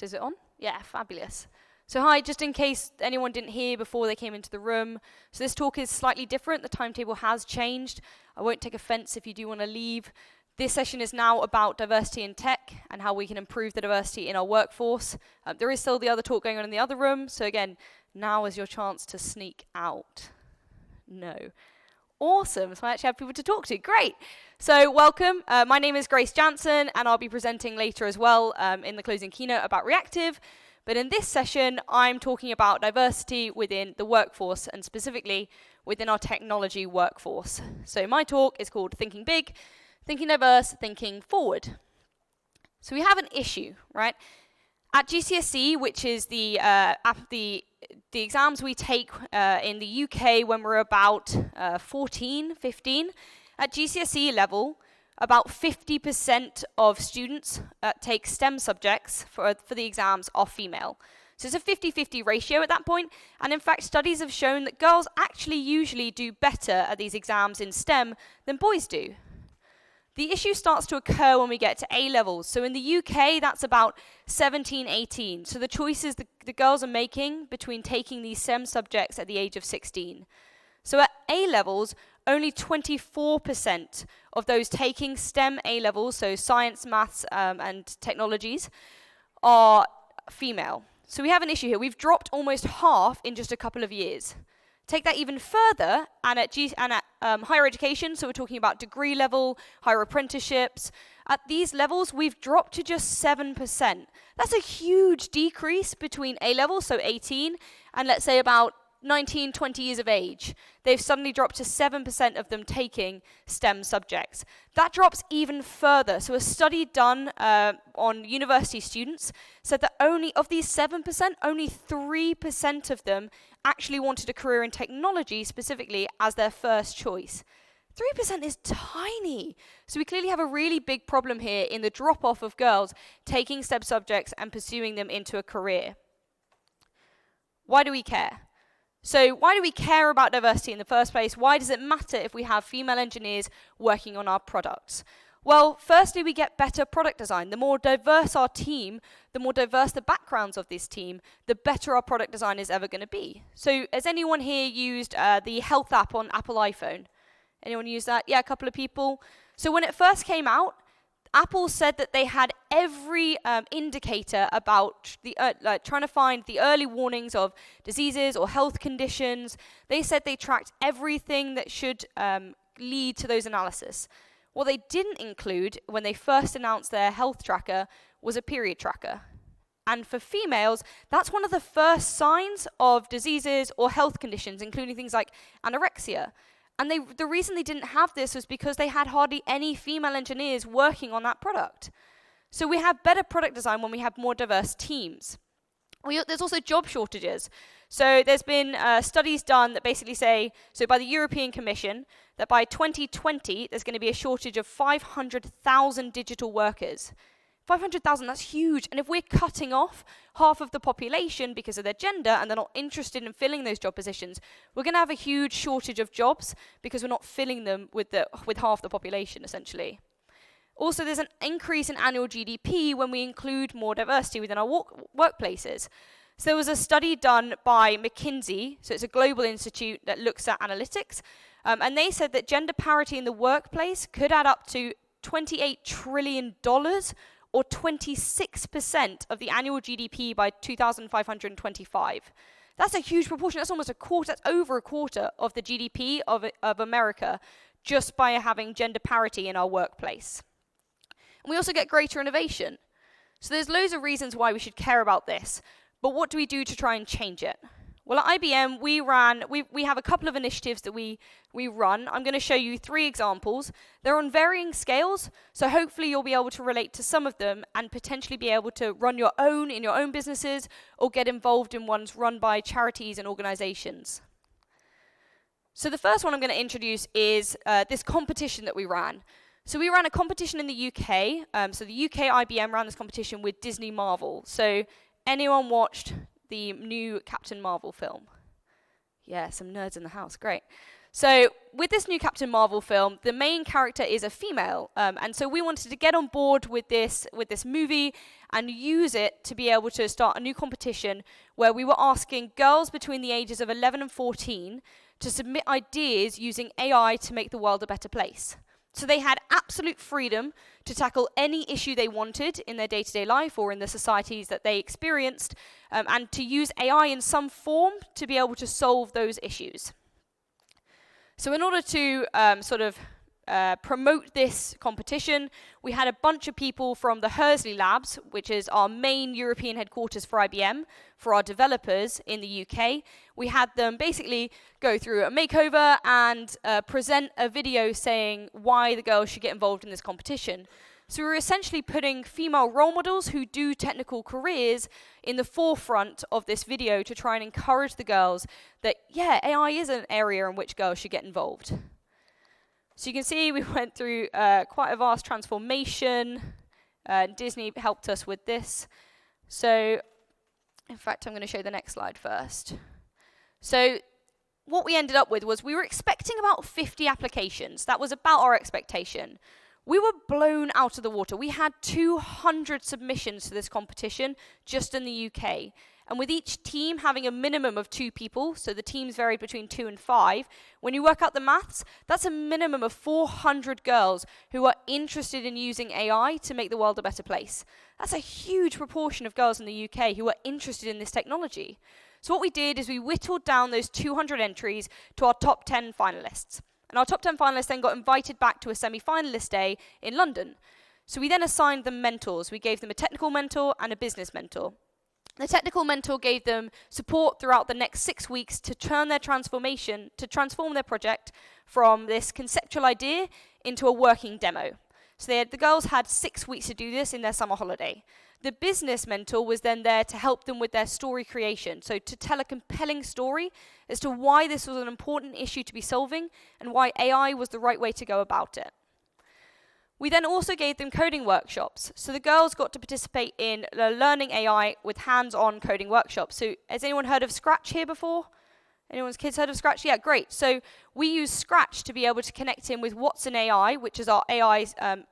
So is it on? Yeah, fabulous. So hi, just in case anyone didn't hear before they came into the room. So this talk is slightly different. The timetable has changed. I won't take offense if you do want to leave. This session is now about diversity in tech and how we can improve the diversity in our workforce. There is still the other talk going on in the other room. So again, now is your chance to sneak out. No. Awesome, so I actually have people to talk to, great. So welcome, my name is Grace Jansen and I'll be presenting later as well in the closing keynote about reactive. But in this session, I'm talking about diversity within the workforce and specifically within our technology workforce. So my talk is called Thinking Big, Thinking Diverse, Thinking Forward. So we have an issue, right? At GCSE, which is the exams we take in the UK when we're about 14, 15, at GCSE level, about 50% of students take STEM subjects for the exams are female. So it's a 50-50 ratio at that point, and in fact studies have shown that girls actually usually do better at these exams in STEM than boys do. The issue starts to occur when we get to A-levels. So in the UK, that's about 17, 18. So the choices the girls are making between taking these STEM subjects at the age of 16. So at A-levels, only 24% of those taking STEM A-levels, so science, maths, and technologies, are female. So we have an issue here. We've dropped almost half in just a couple of years. Take that even further, and at higher education, so we're talking about degree level, higher apprenticeships. At these levels, we've dropped to just 7%. That's a huge decrease between A-level, so 18, and let's say about 19, 20 years of age. They've suddenly dropped to 7% of them taking STEM subjects. That drops even further. So a study done on university students said that only of these 7%, only 3% of them actually wanted a career in technology specifically as their first choice. 3% is tiny. So we clearly have a really big problem here in the drop-off of girls taking STEM subjects and pursuing them into a career. Why do we care? So why do we care about diversity in the first place? Why does it matter if we have female engineers working on our products? Well, firstly, we get better product design. The more diverse our team, the more diverse the backgrounds of this team, the better our product design is ever going to be. So has anyone here used the health app on Apple iPhone? Anyone use that? Yeah, a couple of people. So when it first came out, Apple said that they had every indicator about trying to find the early warnings of diseases or health conditions. They said they tracked everything that should lead to those analyses. What they didn't include when they first announced their health tracker was a period tracker. And for females, that's one of the first signs of diseases or health conditions, including things like anorexia. And the reason they didn't have this was because they had hardly any female engineers working on that product. So we have better product design when we have more diverse teams. There's also job shortages. So there's been studies done that basically say, so by the European Commission, that by 2020, there's going to be a shortage of 500,000 digital workers. 500,000, that's huge. And if we're cutting off half of the population because of their gender and they're not interested in filling those job positions, we're going to have a huge shortage of jobs because we're not filling them with half the population, essentially. Also, there's an increase in annual GDP when we include more diversity within our workplaces. So there was a study done by McKinsey, so it's a global institute that looks at analytics, and they said that gender parity in the workplace could add up to $28 trillion or 26% of the annual GDP by 2525. That's a huge proportion. That's almost a quarter. That's over a quarter of the GDP of America just by having gender parity in our workplace. And we also get greater innovation. So there's loads of reasons why we should care about this. But what do we do to try and change it? Well, at IBM, we have a couple of initiatives that we run. I'm going to show you 3 examples. They're on varying scales, so hopefully you'll be able to relate to some of them and potentially be able to run your own in your own businesses or get involved in ones run by charities and organizations. So the first one I'm going to introduce is this competition that we ran. So we ran a competition in the UK. So the UK IBM ran this competition with Disney Marvel. So anyone watched the new Captain Marvel film? Yeah, some nerds in the house, great. So with this new Captain Marvel film, the main character is a female, and so we wanted to get on board with this movie and use it to be able to start a new competition where we were asking girls between the ages of 11 and 14 to submit ideas using AI to make the world a better place. So they had absolute freedom to tackle any issue they wanted in their day-to-day life or in the societies that they experienced, and to use AI in some form to be able to solve those issues. So in order to promote this competition, we had a bunch of people from the Hursley Labs, which is our main European headquarters for IBM, for our developers in the UK. We had them basically go through a makeover and present a video saying why the girls should get involved in this competition. So we were essentially putting female role models who do technical careers in the forefront of this video to try and encourage the girls that, yeah, AI is an area in which girls should get involved. So you can see we went through quite a vast transformation. Disney helped us with this. So, in fact, I'm going to show the next slide first. So what we ended up with was we were expecting about 50 applications. That was about our expectation. We were blown out of the water. We had 200 submissions to this competition just in the UK. And with each team having a minimum of 2 people, so the teams varied between 2 and 5, when you work out the maths, that's a minimum of 400 girls who are interested in using AI to make the world a better place. That's a huge proportion of girls in the UK who are interested in this technology. So what we did is we whittled down those 200 entries to our top 10 finalists. And our top 10 finalists then got invited back to a semi-finalist day in London. So we then assigned them mentors. We gave them a technical mentor and a business mentor. The technical mentor gave them support throughout the next 6 weeks to transform their project from this conceptual idea into a working demo. So the girls had 6 weeks to do this in their summer holiday. The business mentor was then there to help them with their story creation, so to tell a compelling story as to why this was an important issue to be solving and why AI was the right way to go about it. We then also gave them coding workshops. So the girls got to participate in learning AI with hands-on coding workshops. So has anyone heard of Scratch here before? Anyone's kids heard of Scratch? Yeah, great. So we use Scratch to be able to connect in with Watson AI, which is our AI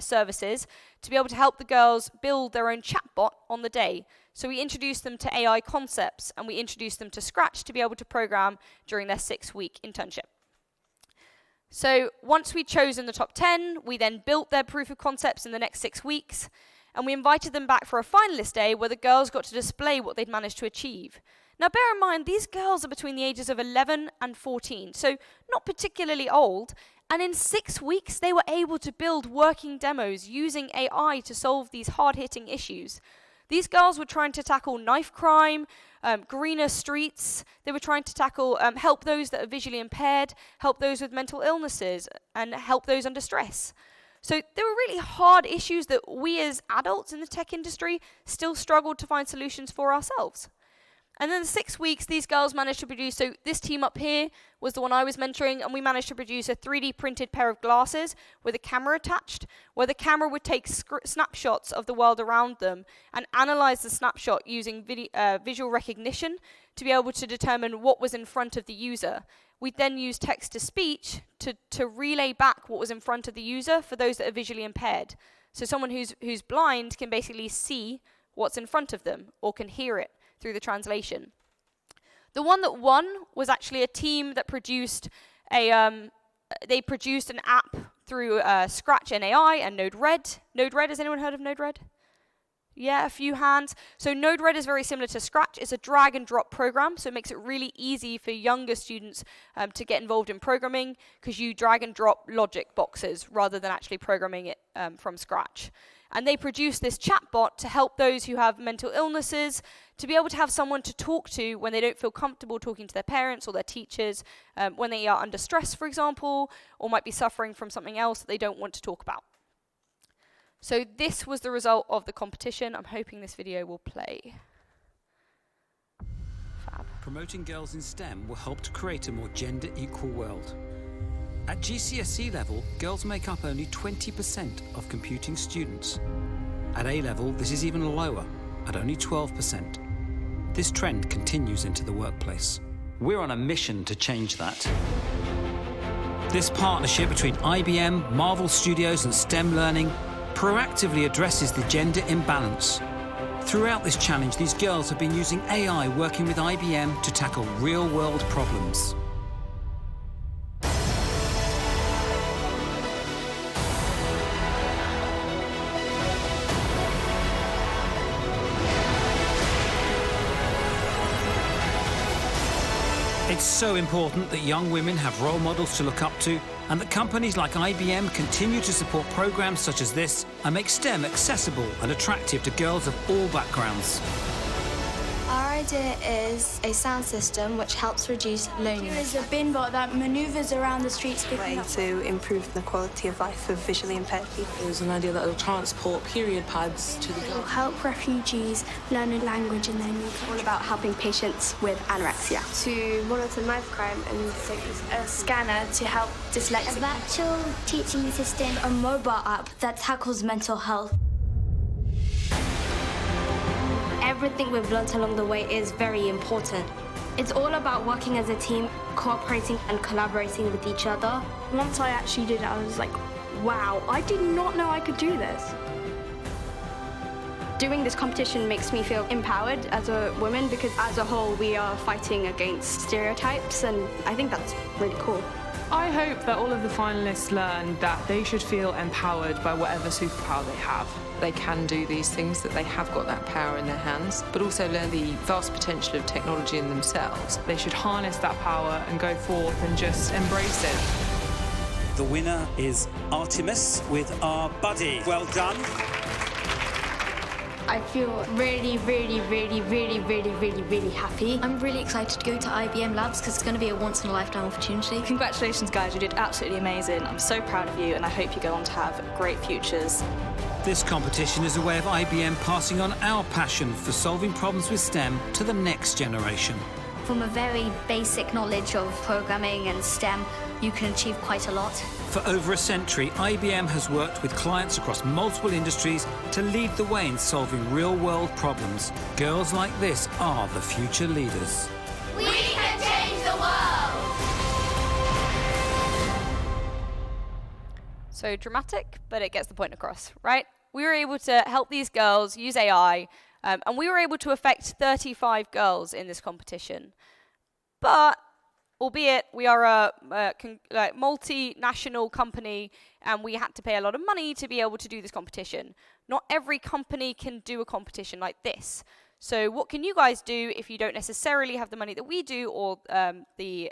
services, to be able to help the girls build their own chatbot on the day. So we introduced them to AI concepts, and we introduced them to Scratch to be able to program during their 6-week internship. So once we'd chosen the top 10, we then built their proof of concepts in the next 6 weeks, and we invited them back for a finalist day where the girls got to display what they'd managed to achieve. Now bear in mind, these girls are between the ages of 11 and 14, so not particularly old, and in 6 weeks they were able to build working demos using AI to solve these hard-hitting issues. These girls were trying to tackle knife crime, greener streets. They were trying to tackle, help those that are visually impaired, help those with mental illnesses, and help those under stress. So there were really hard issues that we as adults in the tech industry still struggled to find solutions for ourselves. And then in 6 weeks, these girls managed to produce, so this team up here was the one I was mentoring, and we managed to produce a 3D printed pair of glasses with a camera attached, where the camera would take snapshots of the world around them and analyze the snapshot using visual recognition to be able to determine what was in front of the user. We'd then use text-to-speech to relay back what was in front of the user for those that are visually impaired. So someone who's blind can basically see what's in front of them or can hear it through the translation. The one that won was actually a team that produced an app through Scratch and AI and Node-RED. Node-RED, has anyone heard of Node-RED? Yeah, a few hands. So Node-RED is very similar to Scratch. It's a drag and drop program, so it makes it really easy for younger students to get involved in programming because you drag and drop logic boxes rather than actually programming it from scratch. And they produce this chatbot to help those who have mental illnesses to be able to have someone to talk to when they don't feel comfortable talking to their parents or their teachers, when they are under stress, for example, or might be suffering from something else that they don't want to talk about. So this was the result of the competition. I'm hoping this video will play. Fab. Promoting girls in STEM will help to create a more gender-equal world. At GCSE level, girls make up only 20% of computing students. At A level, this is even lower, at only 12%. This trend continues into the workplace. We're on a mission to change that. This partnership between IBM, Marvel Studios and STEM Learning proactively addresses the gender imbalance. Throughout this challenge, these girls have been using AI working with IBM to tackle real-world problems. It's so important that young women have role models to look up to, and that companies like IBM continue to support programs such as this and make STEM accessible and attractive to girls of all backgrounds. Our idea is a sound system which helps reduce loneliness. There's a bin bot that manoeuvres around the streets picking up. To improve the quality of life of visually impaired people. There's an idea that will transport period pads to the It will help refugees learn a language in their new country. All about helping patients with anorexia. To monitor knife crime and A scanner to help dyslexic. A virtual teaching assistant. A mobile app that tackles mental health. Everything we've learnt along the way is very important. It's all about working as a team, cooperating and collaborating with each other. Once I actually did it, I was like, wow, I did not know I could do this. Doing this competition makes me feel empowered as a woman because as a whole we are fighting against stereotypes, and I think that's really cool. I hope that all of the finalists learn that they should feel empowered by whatever superpower they have. They can do these things, that they have got that power in their hands, but also learn the vast potential of technology in themselves. They should harness that power and go forth and just embrace it. The winner is Artemis with Our Buddy. Well done. I feel really happy. I'm really excited to go to IBM Labs because it's going to be a once-in-a-lifetime opportunity. Congratulations, guys. You did absolutely amazing. I'm so proud of you, and I hope you go on to have great futures. This competition is a way of IBM passing on our passion for solving problems with STEM to the next generation. From a very basic knowledge of programming and STEM, you can achieve quite a lot. For over a century, IBM has worked with clients across multiple industries to lead the way in solving real-world problems. Girls like this are the future leaders. We can change the world! So dramatic, but it gets the point across, right? We were able to help these girls use AI, and we were able to affect 35 girls in this competition. But albeit we are a multinational company and we had to pay a lot of money to be able to do this competition. Not every company can do a competition like this. So what can you guys do if you don't necessarily have the money that we do, or the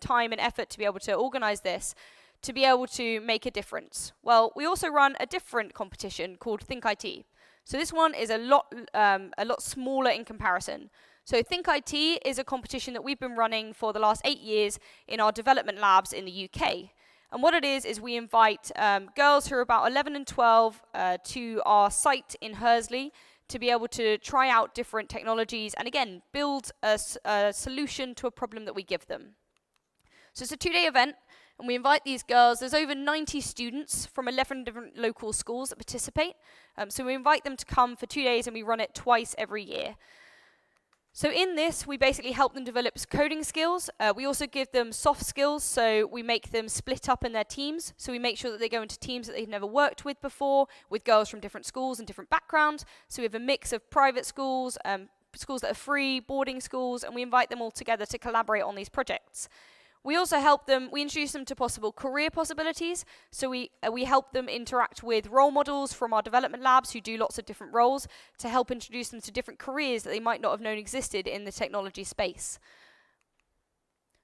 time and effort to be able to organize this, to be able to make a difference? Well, we also run a different competition called Think IT. So this one is a lot smaller in comparison. So Think IT is a competition that we've been running for the last 8 years in our development labs in the UK. And what it is we invite girls who are about 11 and 12 to our site in Hursley to be able to try out different technologies and, again, build a solution to a problem that we give them. So it's a 2-day event, and we invite these girls. There's over 90 students from 11 different local schools that participate. So we invite them to come for 2 days, and we run it twice every year. So in this, we basically help them develop coding skills. We also give them soft skills, so we make them split up in their teams. So we make sure that they go into teams that they've never worked with before, with girls from different schools and different backgrounds. So we have a mix of private schools, schools that are free, boarding schools, and we invite them all together to collaborate on these projects. We also help them, we introduce them to possible career possibilities. So we help them interact with role models from our development labs who do lots of different roles to help introduce them to different careers that they might not have known existed in the technology space.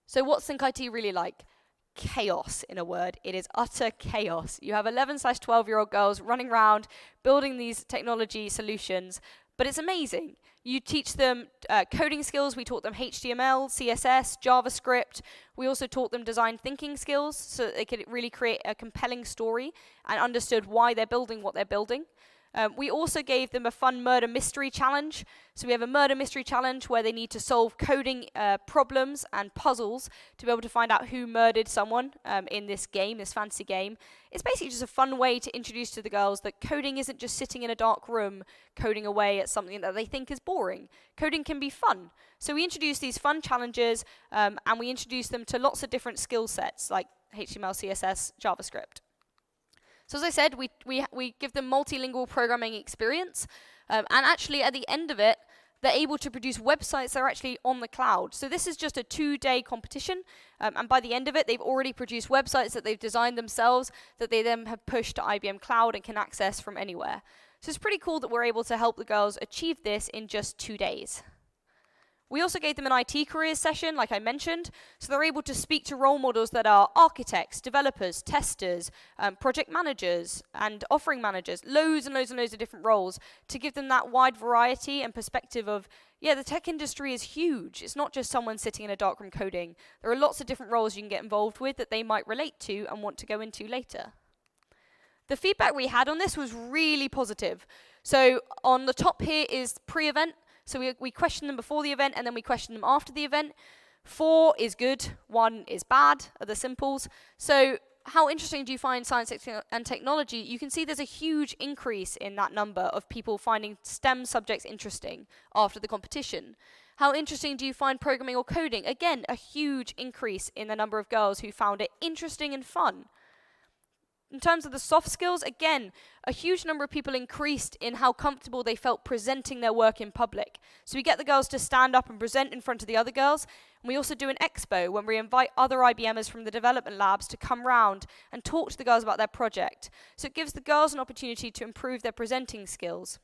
So what's Think IT really like? Chaos, in a word. It is utter chaos. You have 11/12-year-old girls running around building these technology solutions, but it's amazing. You teach them coding skills. We taught them HTML, CSS, JavaScript. We also taught them design thinking skills so that they could really create a compelling story and understood why they're building what they're building. We also gave them a fun murder mystery challenge. So we have a murder mystery challenge where they need to solve coding problems and puzzles to be able to find out who murdered someone in this game, this fantasy game. It's basically just a fun way to introduce to the girls that coding isn't just sitting in a dark room coding away at something that they think is boring. Coding can be fun. So we introduce these fun challenges and we introduce them to lots of different skill sets like HTML, CSS, JavaScript. So as I said, we give them multilingual programming experience, and actually at the end of it, they're able to produce websites that are actually on the cloud. So this is just a 2-day competition, and by the end of it, they've already produced websites that they've designed themselves that they then have pushed to IBM Cloud and can access from anywhere. So it's pretty cool that we're able to help the girls achieve this in just 2 days. We also gave them an IT careers session, like I mentioned, so they're able to speak to role models that are architects, developers, testers, project managers, and offering managers, loads and loads and loads of different roles, to give them that wide variety and perspective of, yeah, the tech industry is huge. It's not just someone sitting in a darkroom coding. There are lots of different roles you can get involved with that they might relate to and want to go into later. The feedback we had on this was really positive. So on the top here is pre-event. So we question them before the event, and then we question them after the event. 4 is good, 1 is bad, are the simples. So how interesting do you find science and technology? You can see there's a huge increase in that number of people finding STEM subjects interesting after the competition. How interesting do you find programming or coding? Again, a huge increase in the number of girls who found it interesting and fun. In terms of the soft skills, again, a huge number of people increased in how comfortable they felt presenting their work in public. So we get the girls to stand up and present in front of the other girls. And we also do an expo when we invite other IBMers from the development labs to come round and talk to the girls about their project. So it gives the girls an opportunity to improve their presenting skills.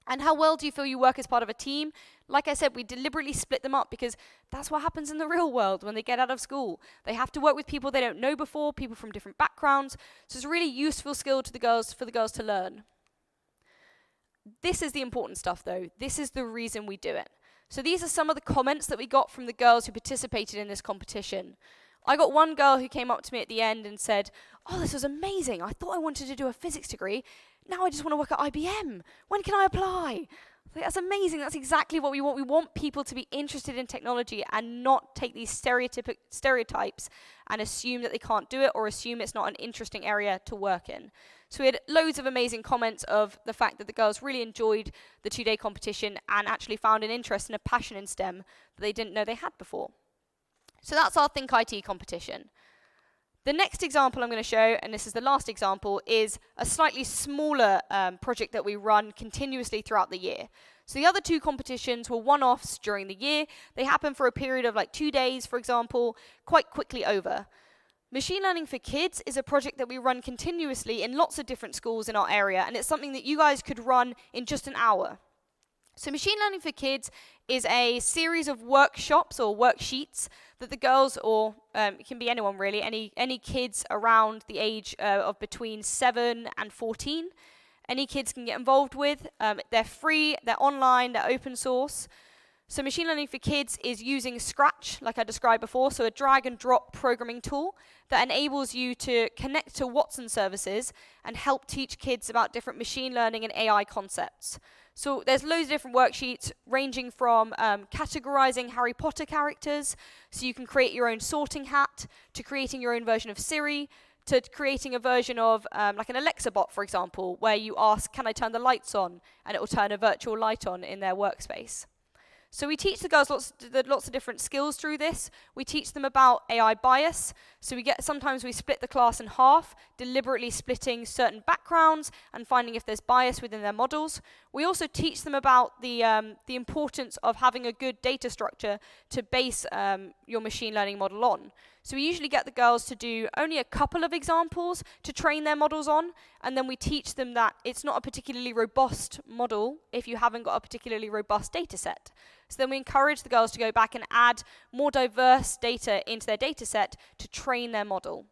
And how well do you feel you work as part of a team? Like I said, we deliberately split them up because that's what happens in the real world when they get out of school. They have to work with people they don't know before, people from different backgrounds. So it's a really useful skill to the girls, for the girls to learn. This is the important stuff though. This is the reason we do it. So these are some of the comments that we got from the girls who participated in this competition. I got one girl who came up to me at the end and said, "Oh, this was amazing. I thought I wanted to do a physics degree. Now I just want to work at IBM. When can I apply?" That's amazing. That's exactly what we want. We want people to be interested in technology and not take these stereotypes and assume that they can't do it or assume it's not an interesting area to work in. So we had loads of amazing comments of the fact that the girls really enjoyed the 2-day competition and actually found an interest and a passion in STEM that they didn't know they had before. So that's our Think IT competition. The next example I'm going to show, and this is the last example, is a slightly smaller project that we run continuously throughout the year. So the other 2 competitions were one-offs during the year. They happen for a period of like 2 days, for example, quite quickly over. Machine Learning for Kids is a project that we run continuously in lots of different schools in our area, and it's something that you guys could run in just an hour. So Machine Learning for Kids is a series of workshops or worksheets that the girls, or it can be anyone really, any kids around the age of between 7 and 14, any kids can get involved with. They're free, they're online, they're open source. So Machine Learning for Kids is using Scratch, like I described before, so a drag and drop programming tool that enables you to connect to Watson services and help teach kids about different machine learning and AI concepts. So there's loads of different worksheets ranging from categorizing Harry Potter characters, so you can create your own sorting hat, to creating your own version of Siri, to creating a version of like an Alexa bot, for example, where you ask, "Can I turn the lights on?" and it will turn a virtual light on in their workspace. So we teach the girls lots of different skills through this. We teach them about AI bias. So sometimes we split the class in half, deliberately splitting certain backgrounds and finding if there's bias within their models. We also teach them about the importance of having a good data structure to base your machine learning model on. So we usually get the girls to do only a couple of examples to train their models on, and then we teach them that it's not a particularly robust model if you haven't got a particularly robust data set. So then we encourage the girls to go back and add more diverse data into their data set to train their model.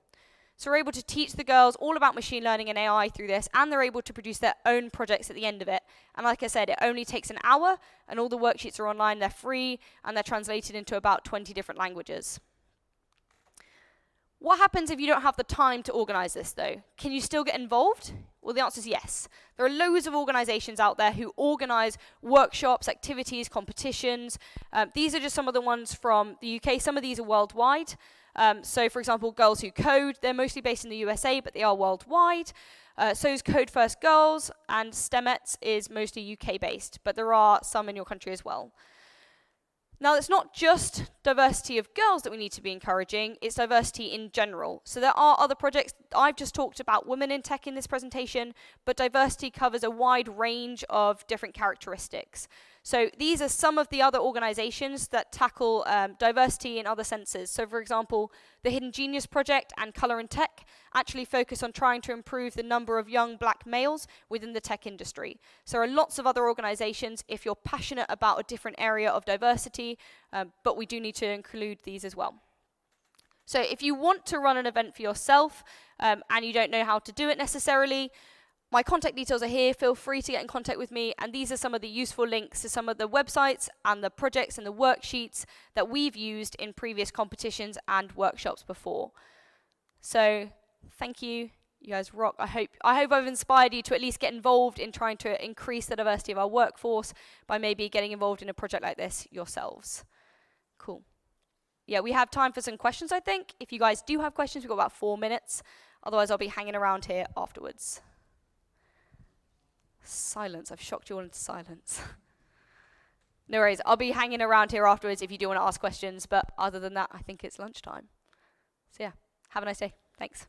So we're able to teach the girls all about machine learning and AI through this, and they're able to produce their own projects at the end of it. And like I said, it only takes an hour, and all the worksheets are online, they're free, and they're translated into about 20 different languages. What happens if you don't have the time to organize this, though? Can you still get involved? Well, the answer is yes. There are loads of organisations out there who organise workshops, activities, competitions. These are just some of the ones from the UK. Some of these are worldwide. So, for example, Girls Who Code, they're mostly based in the USA, but they are worldwide. So is Code First Girls, and STEMettes is mostly UK-based, but there are some in your country as well. Now, it's not just diversity of girls that we need to be encouraging, it's diversity in general. So there are other projects. I've just talked about women in tech in this presentation, but diversity covers a wide range of different characteristics. So these are some of the other organizations that tackle diversity in other senses. So for example, the Hidden Genius Project and Color in Tech actually focus on trying to improve the number of young black males within the tech industry. So there are lots of other organizations if you're passionate about a different area of diversity, but we do need to include these as well. So if you want to run an event for yourself and you don't know how to do it necessarily, my contact details are here. Feel free to get in contact with me, and these are some of the useful links to some of the websites and the projects and the worksheets that we've used in previous competitions and workshops before. So thank you. You guys rock. I hope I've inspired you to at least get involved in trying to increase the diversity of our workforce by maybe getting involved in a project like this yourselves. Cool. Yeah, we have time for some questions, I think. If you guys do have questions, we've got about 4 minutes. Otherwise, I'll be hanging around here afterwards. Silence. I've shocked you all into silence. No worries. I'll be hanging around here afterwards if you do want to ask questions. But other than that, I think it's lunchtime. So yeah, have a nice day. Thanks.